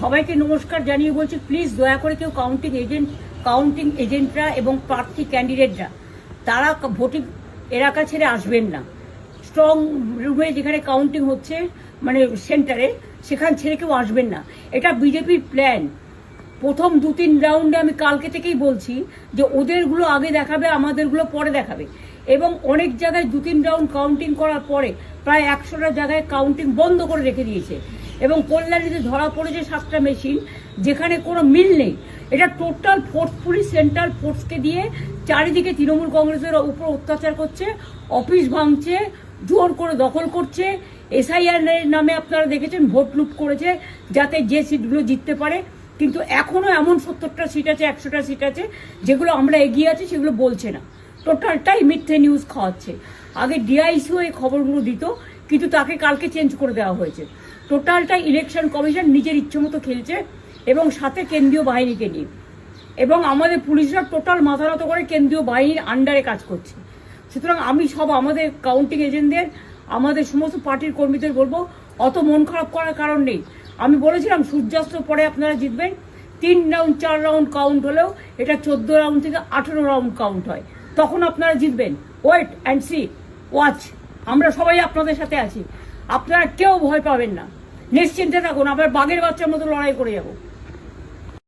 সবাইকে নমস্কার জানিয়ে বলছি, প্লিজ দয়া করে কেউ কাউন্টিং এজেন্টরা এবং প্রার্থী ক্যান্ডিডেটরা তারা ভোটিং এলাকা ছেড়ে আসবেন না। স্ট্রং রুমে যেখানে কাউন্টিং হচ্ছে, মানে সেন্টারে, সেখান ছেড়ে কেউ আসবেন না। এটা বিজেপির প্ল্যান। প্রথম 2-3 রাউন্ডে আমি কালকে থেকেই বলছি যে ওদেরগুলো আগে দেখাবে, আমাদেরগুলো পরে দেখাবে। এবং অনেক জায়গায় 2-3 রাউন্ড কাউন্টিং করার পরে প্রায় 100টা জায়গায় কাউন্টিং বন্ধ করে রেখে দিয়েছে। এবং কল্যাণীতে ধরা পড়েছে 7টা মেশিন, যেখানে কোনো মিল নেই। এটা টোটাল ফোর্স, পুলিশ সেন্ট্রাল ফোর্সকে দিয়ে চারিদিকে তৃণমূল কংগ্রেসের উপর অত্যাচার করছে, অফিস ভাঙছে, জোর করে দখল করছে। এসআইআর নামে আপনারা দেখেছেন ভোট লুট করেছে যাতে যে সিটগুলো জিততে পারে। কিন্তু এখনো এমন 70টা সিট আছে, 100টা সিট আছে যেগুলো আমরা এগিয়ে আছি, সেগুলো বলছে না। টোটালটাই মিথ্যে নিউজ খাওয়াচ্ছে। আগে ডিআইসিও এই খবরগুলো দিত, কিন্তু তাকে কালকে চেঞ্জ করে দেওয়া হয়েছে। টোটালটাই ইলেকশন কমিশন নিজের ইচ্ছে মতো খেলছে, এবং সাথে কেন্দ্রীয় বাহিনীকে নিয়ে। এবং আমাদের পুলিশরা টোটাল মাথা নত করে কেন্দ্রীয় বাহিনীর আন্ডারে কাজ করছে। সুতরাং আমি আমাদের কাউন্টিং এজেন্টদের, আমাদের সমস্ত পার্টির কর্মীদের বলবো, অত মন খারাপ করার কারণ নেই। আমি বলেছিলাম সূর্যাস্তের পরে আপনারা জিতবেন। 3 রাউন্ড 4 রাউন্ড কাউন্ট হলেও এটা 14 রাউন্ড থেকে 18 রাউন্ড কাউন্ট হয়, তখন আপনারা জিতবেন। Wait and see, watch. আমরা সবাই আপনাদের সাথে আছি, আপনারা কেউ ভয় পাবেন না, নিশ্চিন্তে থাকুন। আমরা বাঘের বাচ্চার মতো লড়াই করে যাবো।